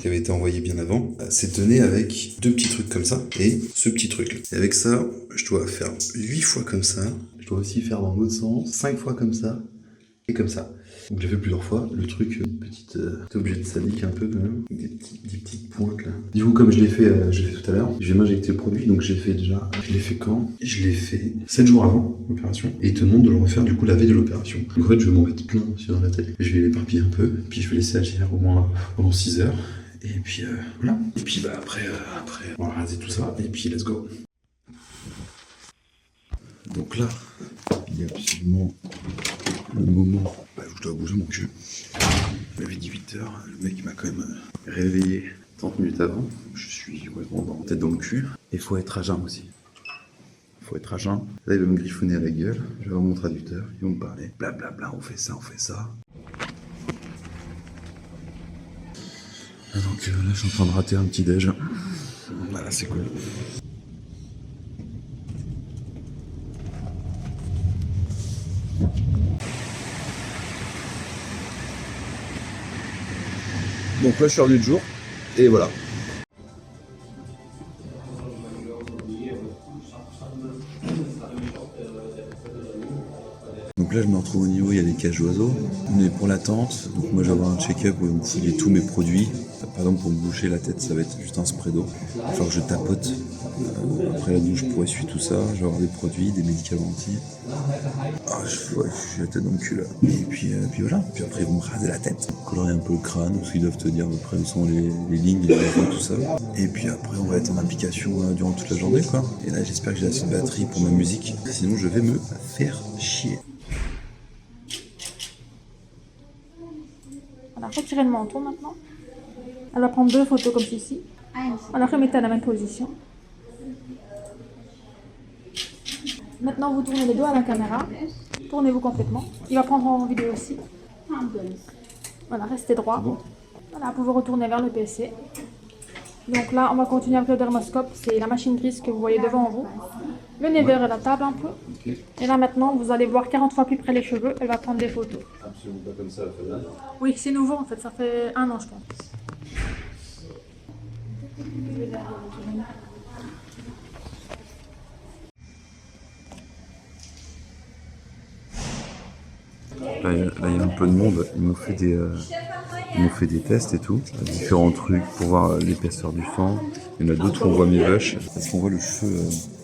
qui avait été envoyé bien avant, c'est donné avec 2 petits trucs comme ça et ce petit truc là. Et avec ça, je dois faire 8 fois comme ça. Je dois aussi faire dans l'autre sens 5 fois comme ça et comme ça. Donc j'ai fait plusieurs fois le truc, petite objet de sadique un peu quand même, avec des petites pointes là. Du coup comme je l'ai fait tout à l'heure, je vais m'injecter le produit, donc j'ai fait déjà, je l'ai fait quand? Je l'ai fait 7 jours avant l'opération, et il te demande de le refaire du coup la veille de l'opération. Donc en fait je vais m'en mettre plein sur la tête, je vais l'éparpiller un peu, puis je vais laisser agir au moins pendant 6 heures, et puis voilà. Et puis bah après on va raser tout ça, et puis let's go. Donc là, il y a absolument le moment où je dois bouger mon cul. Il avait 18h, le mec m'a quand même réveillé 30 minutes avant. Je suis complètement tête dans le cul. Et faut être à jeun aussi. Faut être à jeun. Là, il va me griffonner à la gueule. Je vais avoir mon traducteur. Ils vont me parler. Blablabla, on fait ça, on fait ça. Donc là, je suis en train de rater un petit déj. Voilà, c'est cool. Donc là je suis revenu de jour, et voilà. Donc là je me retrouve au niveau, il y a des cages d'oiseaux, mais pour l'attente, donc moi j'ai avoir un check-up où ils me fouillent tous mes produits. Par exemple pour me boucher la tête ça va être juste un spray d'eau. Il va falloir que je tapote après la douche pour essuyer tout ça. Je vais avoir des produits, des médicaments anti. Ah, j'ai la tête dans le cul là. Et puis voilà. Puis après ils vont me raser la tête, colorer un peu le crâne, parce qu'ils doivent te dire à peu près où sont les lignes, les lèvres, tout ça. Et puis après on va être en application durant toute la journée quoi. Et là j'espère que j'ai assez de batterie pour ma musique. Sinon je vais me faire chier. Voilà, retirez le menton maintenant. Elle va prendre 2 photos comme ceci. Alors remettez à la même position. Maintenant vous tournez les doigts à la caméra. Tournez-vous complètement. Il va prendre en vidéo aussi. Voilà, restez droit. Voilà, vous vous retournez vers le PC. Donc là, on va continuer avec le dermoscope. C'est la machine grise que vous voyez devant vous. Venez vers la table un peu. Et là maintenant, vous allez voir 40 fois plus près les cheveux. Elle va prendre des photos. Absolument pas comme ça, Fabien. Oui, c'est nouveau en fait. Ça fait 1 an, je pense. Là, il y a un peu de monde. Ils m'ont fait des tests et tout. Différents trucs pour voir l'épaisseur du sang. Il y en a d'autres où on voit mes vaches. Parce qu'on voit le cheveu.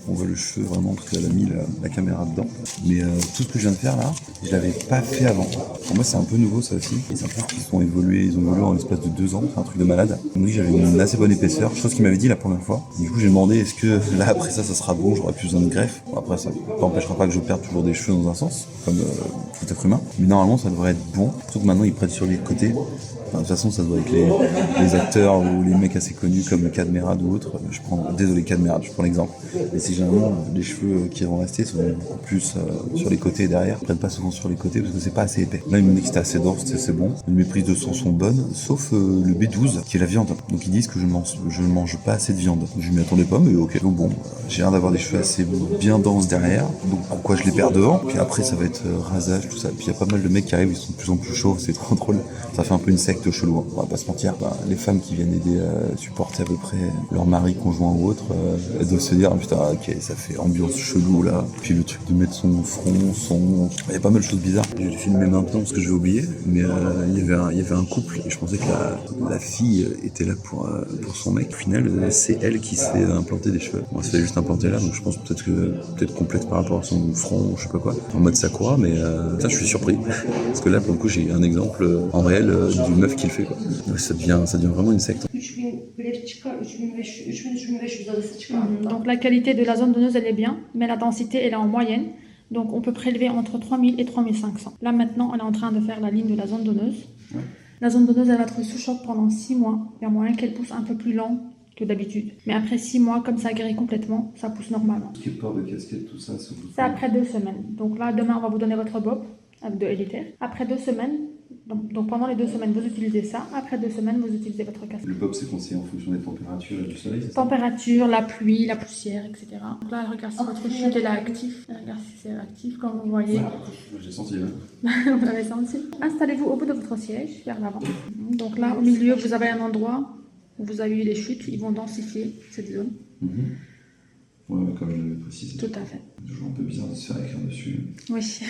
On voit le cheveu vraiment parce qu'elle a mis la caméra dedans. Mais tout ce que je viens de faire là, je l'avais pas fait avant. Pour moi c'est un peu nouveau ça aussi. C'est un truc qui sont évolués, ils ont évolué en l'espace de 2 ans, c'est un truc de malade. Donc oui, j'avais une assez bonne épaisseur, chose qu'il m'avait dit la première fois. Du coup j'ai demandé est-ce que là après ça sera bon, j'aurai plus besoin de greffe. Bon, après ça n'empêchera pas que je perde toujours des cheveux dans un sens, comme tout être humain. Mais normalement ça devrait être bon. Surtout que maintenant ils prêtent sur les côtés. Enfin, de toute façon, ça doit être les acteurs ou les mecs assez connus comme Cadmerade ou autres. Désolé Cadmerade, je prends l'exemple. Mais c'est généralement les cheveux qui vont rester sont beaucoup plus sur les côtés et derrière. Ils prennent pas souvent sur les côtés parce que c'est pas assez épais. Là, ils m'ont dit que c'était assez dense, c'est bon. Les prises de sang sont bonnes, sauf le B12 qui est la viande. Donc ils disent que je ne mange pas assez de viande. Je m'y attendais pas, mais ok. Donc bon, j'ai l'air d'avoir des cheveux assez bien denses derrière. Donc pourquoi je les perds devant. Puis après, ça va être rasage, tout ça. Puis il y a pas mal de mecs qui arrivent, ils sont de plus en plus chauds, c'est trop drôle. Ça fait un peu une secte chelou, on va pas se mentir. Les femmes qui viennent aider supporter à peu près leur mari, conjoint ou autre, elles doivent se dire putain ok ça fait ambiance chelou là. Puis le truc de mettre son front, il y a pas mal de choses bizarres. Je vais le filmer maintenant parce que je vais oublier, mais il y avait un couple et je pensais que la fille était là pour son mec. Au final c'est elle qui s'est implantée des cheveux. Bon, elle s'est juste implantée là, donc je pense peut-être complexe par rapport à son front ou je sais pas quoi, en mode Sakura, mais ça je suis surpris parce que là pour le coup j'ai un exemple en réel d'une meuf qui le fait quoi. Ça devient vraiment une secte. Donc la qualité de la zone donneuse elle est bien, mais la densité elle est en moyenne. Donc on peut prélever entre 3000 et 3500. Là maintenant on est en train de faire la ligne de la zone donneuse. Ouais. La zone donneuse elle va être sous choc pendant 6 mois. Il y a moyen qu'elle pousse un peu plus lent que d'habitude. Mais après 6 mois, comme ça guérit complètement, ça pousse normalement. Quel port de casquette, tout ça, c'est après 2 semaines. Donc là demain on va vous donner votre bob de élitaire. Après 2 semaines, donc pendant les 2 semaines, vous utilisez ça. Après 2 semaines, vous utilisez votre casquette. Le bob, c'est conseillé en fonction des températures et du soleil, c'est ça? Température, la pluie, la poussière, etc. Donc là, regarde si votre chute est actif. Regarde si c'est actif, comme vous voyez. Ouais, j'ai senti, là. Vous avez senti. Installez-vous au bout de votre siège, vers l'avant. Donc là, au milieu, vous avez un endroit où vous avez eu les chutes, ils vont densifier cette zone. Ouais, comme je l'avais précisé. Tout à fait. C'est toujours un peu bizarre de se faire écrire dessus. Oui.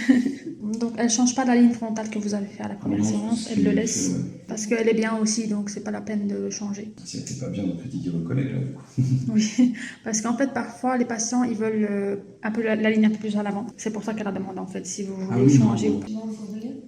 Donc elle ne change pas la ligne frontale que vous avez fait à la première séance, elle le laisse parce qu'elle est bien aussi, donc c'est pas la peine de le changer. Si elle n'était pas bien, donc critiquer vos collègues là, du coup. Oui, parce qu'en fait parfois les patients ils veulent un peu la ligne un peu plus à l'avant. C'est pour ça qu'elle a demandé en fait si vous voulez changer ou pas.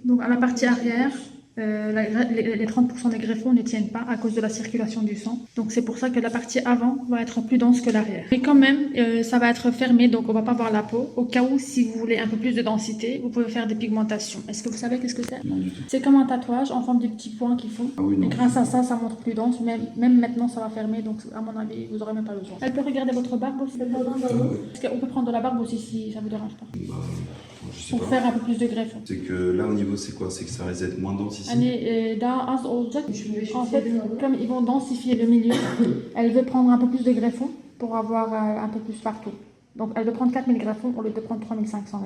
Donc à la partie arrière, les 30% des greffons ne tiennent pas à cause de la circulation du sang. Donc c'est pour ça que la partie avant va être plus dense que l'arrière. Mais quand même, ça va être fermé, donc on va pas voir la peau. Au cas où, si vous voulez un peu plus de densité, vous pouvez faire des pigmentations. Est-ce que vous savez qu'est-ce que c'est? Non, du tout. C'est comme un tatouage en forme de petits points qu'ils font. Ah oui, non. Et grâce à ça, ça montre plus dense. Même maintenant, ça va fermer, donc à mon avis, vous n'aurez même pas besoin. Elle peut regarder votre barbe aussi. Parce qu'on peut prendre de la barbe aussi si ça vous dérange pas. Bah, je sais Pour pas. faire un peu plus de greffons. C'est que là, au niveau, c'est quoi? C'est que ça risque d'être moins dense ici. En fait, comme ils vont densifier le milieu, elle veut prendre un peu plus de greffons pour avoir un peu plus partout. Donc elle veut prendre 4000 greffons au lieu de prendre 3500.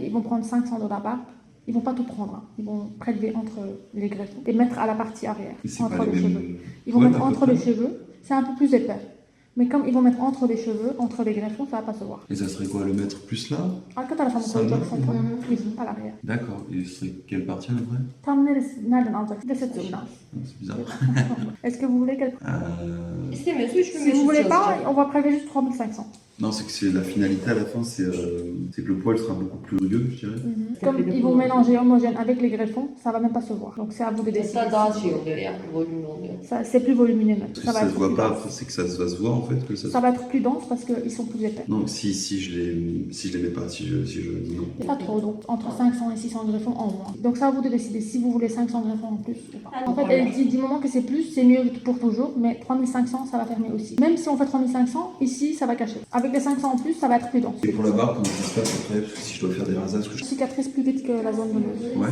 Ils vont prendre 500 de la barbe. Ils vont pas tout prendre. Hein. Ils vont prélever entre les greffons et mettre à la partie arrière, entre les cheveux. Ils vont mettre entre les cheveux. C'est un peu plus épais. Mais comme ils vont mettre entre les cheveux, entre les greffons, ça va pas se voir. Et ça serait quoi, le mettre plus là? Ah, quand t'as la femme oui, à l'arrière. D'accord. Et ce serait quelle partie à peu près? C'est bizarre. Est-ce que vous voulez quelque Si Si vous voulez pas, on va prélever juste 3500. Non, c'est que c'est la finalité à la fin, c'est que le poil sera beaucoup plus rugueux, je dirais. Comme ils vont mélanger homogène avec les greffons, ça va même pas se voir. Donc c'est à vous de décider. C'est plus volumineux même. Ça se voit pas, c'est que ça va se voir en fait. Que ça va être plus dense parce qu'ils sont plus épais. Non, si je les mets pas, si je dis non. Pas trop, donc entre 500 et 600 greffons en moins. Donc c'est à vous de décider si vous voulez 500 greffons en plus ou pas. En fait, elle dit du moment que c'est plus, c'est mieux pour toujours, mais 3500 ça va fermer aussi. Même si on fait 3500, ici ça va cacher. Avec les 500 en plus, ça va être plus dense. Et pour la barbe, comment ça se passe après? Parce que si je dois faire des rasages, Je cicatrise plus vite que la zone veneuse. Ouais.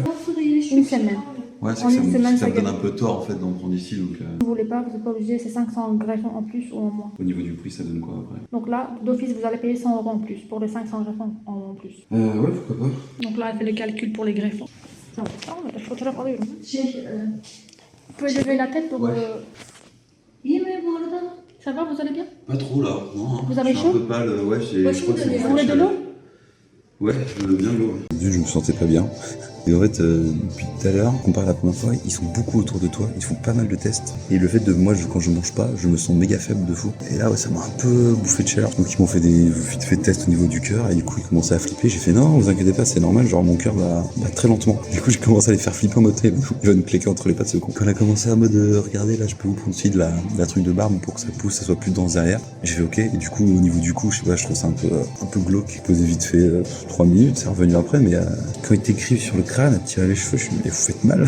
Une semaine. Ouais, c'est que ça me donne un peu tort en fait d'en prendre ici. Donc, Si vous voulez pas, vous n'êtes pas obligé, c'est 500 greffons en plus ou en moins. Au niveau du prix, ça donne quoi après? Donc là, d'office, vous allez payer 100 € en plus pour les 500 greffons en plus. Ouais, pourquoi pas. Donc là, elle fait le calcul pour les greffons. Vous pouvez lever la tête pour... Ouais. Ça va, vous allez bien? Pas trop là, non. Vous avez chaud? Un peu pâle, ouais, je crois que c'est... Vous voulez de l'eau? Ouais, je veux bien l'eau. Je me sentais pas bien. Et en fait, depuis tout à l'heure, comparé à la première fois, ils sont beaucoup autour de toi, ils font pas mal de tests. Et le fait de moi, quand je mange pas, je me sens méga faible de fou. Et là, ouais, ça m'a un peu bouffé de chaleur. Donc ils m'ont fait des tests au niveau du cœur, et du coup, ils commençaient à flipper. J'ai fait non, vous inquiétez pas, c'est normal, genre mon cœur va très lentement. Du coup, j'ai commencé à les faire flipper en mode, il va nous claquer entre les pattes ce con. Quand on a commencé à mode, regardez, là, je peux vous prendre aussi de la truc de barbe pour que ça pousse, ça soit plus dense derrière. J'ai fait ok, et du coup, au niveau du cou, je sais pas, je trouve ça un peu glauque. Posé vite fait 3 minutes, c'est revenu après, mais quand ils t'écrivent sur le crâne, à tirer les cheveux, je me dis, mais vous faites mal.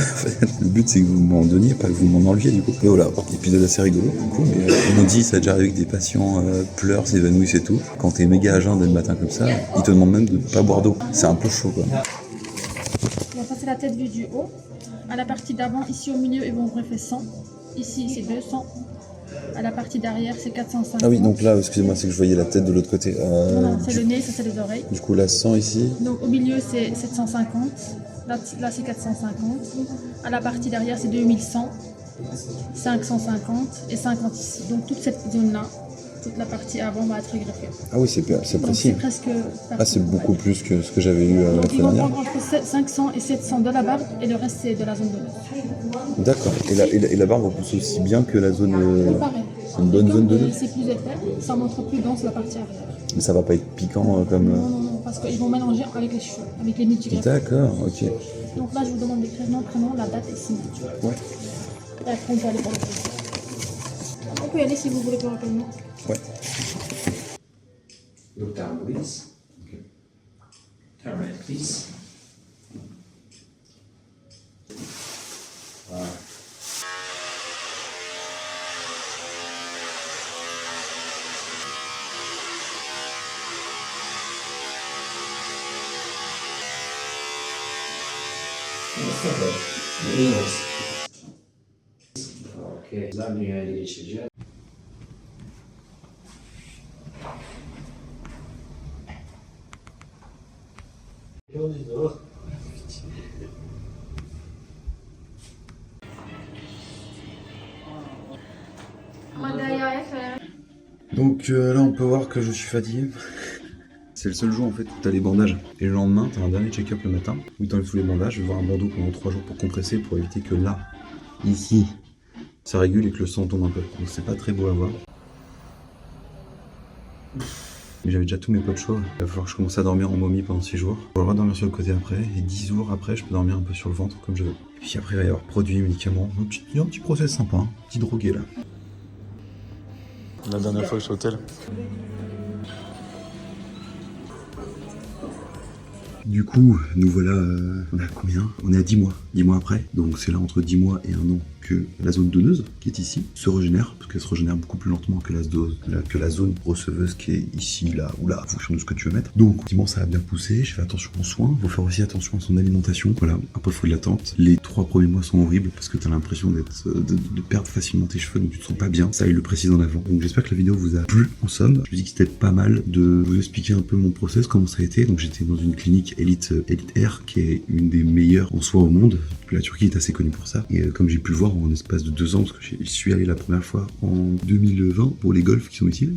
Le but, c'est que vous m'en donniez, pas que vous m'en enleviez, du coup. Et voilà, épisode assez rigolo, du coup. Mais ils m'ont dit, ça a déjà arrivé que des patients pleurent, s'évanouissent et tout. Quand t'es méga à jeun dès le matin comme ça, ils te demandent même de pas boire d'eau. C'est un peu chaud, quoi. Donc ça, c'est la tête vue du haut. À la partie d'avant, ici au milieu, ils vont greffer 100. Ici, c'est 200. À la partie d'arrière, c'est 450. Ah oui, donc là, excusez-moi, c'est que je voyais la tête de l'autre côté. Voilà, c'est le nez, ça c'est les oreilles. Du coup, là, 100 ici. Donc au milieu, c'est 750. Là c'est 450. À la partie derrière, c'est 2100, 550 et 50 ici. Donc toute cette zone-là, toute la partie avant va être greffée. Ah oui, c'est précis. C'est presque partout. Ah, c'est beaucoup plus que ce que j'avais eu la Donc ils fois vont dernière. prendre entre 500 et 700 de la barbe et le reste c'est de la zone de l'os. D'accord. Et la barbe repousse aussi bien que la zone. Pareil. C'est une bonne zone de l'os. C'est plus épais, ça montre plus dense la partie arrière. Mais ça va pas être piquant comme. Non, parce qu'ils vont mélanger avec les cheveux, avec les multigreffes. D'accord, ok. Donc là, je vous demande d'écrire nom, prénom, la date et signature. Ouais. Et après, on peut aller pour le plaisir. On peut y aller si vous voulez plus rapidement. Ouais. Look down, please. Okay. Turn right, please. Okay, zamknij geçeceğiz. Donc là on peut voir que je suis fatigué. C'est le seul jour en fait où t'as les bandages. Et le lendemain, t'as un dernier check-up le matin où t'enlèves tous les bandages. Je vais voir un bandeau pendant 3 jours pour compresser, pour éviter que là, ici, ça régule et que le sang tombe un peu. Donc c'est pas très beau à voir. Mais j'avais déjà tous mes potes chauds. Il va falloir que je commence à dormir en momie pendant 6 jours. Je vais dormir sur le côté après. Et 10 jours après, je peux dormir un peu sur le ventre comme je veux. Et puis après, il va y avoir produits, médicaments. Un petit process sympa, hein. Petit drogué là. La dernière fois que je suis au hôtel. Du coup, nous voilà, on a combien? On est à 10 mois. 10 mois après. Donc c'est là entre 10 mois et 1 an que la zone donneuse, qui est ici, se régénère, parce qu'elle se régénère beaucoup plus lentement que la zone receveuse qui est ici, là ou là, en fonction de ce que tu veux mettre. Donc, effectivement, ça a bien poussé, je fais attention aux soins, il faut faire aussi attention à son alimentation. Voilà, un peu le fruit de l'attente. Les 3 premiers mois sont horribles, parce que tu as l'impression de perdre facilement tes cheveux, donc tu te sens pas bien. Ça, il le précise en avant. Donc j'espère que la vidéo vous a plu, en somme. Je me dis que c'était pas mal de vous expliquer un peu mon process, comment ça a été. Donc j'étais dans une clinique Elite Air, qui est une des meilleures en soi au monde. La Turquie est assez connue pour ça. Et comme j'ai pu le voir en espace de 2 ans, parce que j'y suis allé la première fois en 2020 pour les golfs qui sont utiles.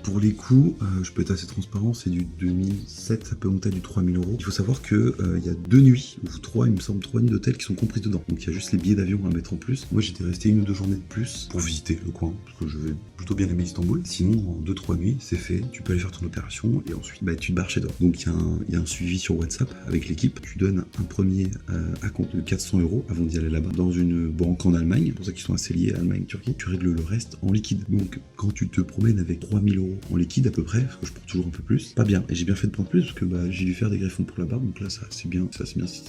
Pour les coûts, je peux être assez transparent, c'est du 2007, ça peut monter à du 3000 €. Il faut savoir que il y a 2 nuits, ou 3, il me semble, 3 nuits d'hôtel qui sont comprises dedans. Donc il y a juste les billets d'avion à mettre en plus. Moi j'étais resté 1 ou 2 journées de plus pour visiter le coin, parce que je vais plutôt bien aimer Istanbul. Sinon, en 2-3 nuits, c'est fait, tu peux aller faire ton opération, et ensuite tu te barres chez toi. Donc il y a un suivi sur WhatsApp avec l'équipe. Tu donnes un premier acompte de 400 € avant d'y aller là-bas, dans une banque en Allemagne, pour ça qu'ils sont assez liés à Allemagne et Turquie. Tu règles le reste en liquide. Donc quand tu te promènes avec 3000 € en liquide à peu près, parce que je prends toujours un peu plus, pas bien. Et j'ai bien fait de prendre plus, parce que j'ai dû faire des greffons pour la barbe, donc là ça c'est bien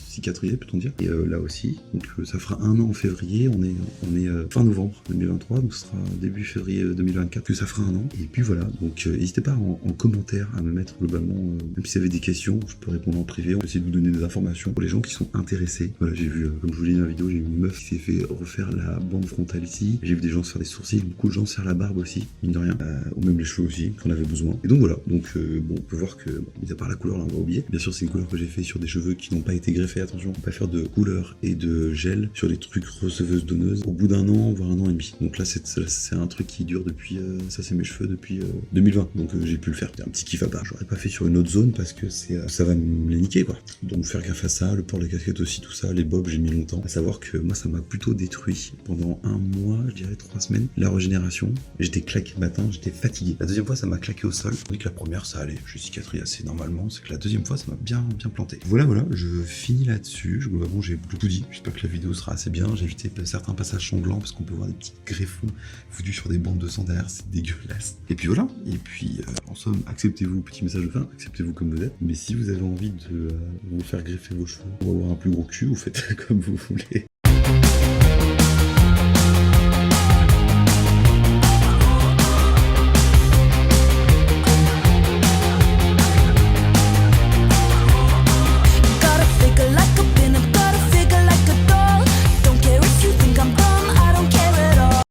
cicatrisé, peut-on dire. Et là aussi, donc ça fera 1 an en février, on est fin novembre 2023, donc ce sera début février 2024 que ça fera 1 an. Et puis voilà, donc n'hésitez pas en commentaire à me mettre globalement, même si vous avez des questions, je peux répondre en privé, on peut essayer de vous donner des informations pour les gens qui sont intéressés. Voilà, j'ai vu, comme je vous l'ai dit dans la vidéo, j'ai vu une meuf qui s'est fait refaire la bande frontale ici, j'ai vu des gens se faire des sourcils, beaucoup de gens se faire la barbe aussi, mine de rien, ou même les cheveux aussi, qu'on avait besoin. Et donc voilà, donc bon, on peut voir que, mis à part la couleur, là on va oublier. Bien sûr, c'est une couleur que j'ai fait sur des cheveux qui n'ont pas été greffés, attention, on peut pas faire de couleur et de gel sur des trucs receveuses donneuses au bout d'1 an, voire 1 an et demi. Donc là, c'est un truc qui dure depuis, ça c'est mes cheveux depuis 2020, donc j'ai pu le faire. C'est un petit kiff à part, j'aurais pas fait sur une autre zone parce que ça va me les niquer quoi. Donc faire gaffe à ça, le port de la casquette aussi, tout ça, les bobs, j'ai mis longtemps. À savoir que moi, ça m'a plutôt détruit pendant 1 mois, je dirais 3 semaines, la régénération. J'étais claqué le matin, j'étais fatigué. La deuxième fois, ça m'a claqué au sol. Tandis que la première, ça allait. Je cicatrise assez normalement. C'est que la deuxième fois, ça m'a bien planté. Voilà, je finis là-dessus. Globalement, j'ai tout dit. J'espère que la vidéo sera assez bien. J'ai évité certains passages sanglants parce qu'on peut voir des petits greffons foutus sur des bandes de sang derrière. C'est dégueulasse. Et puis voilà. Et puis, en somme, acceptez-vous. Petit message de fin. Acceptez-vous comme vous êtes. Mais si vous avez envie de vous faire greffer vos cheveux ou avoir un plus gros cul, vous faites comme vous voulez.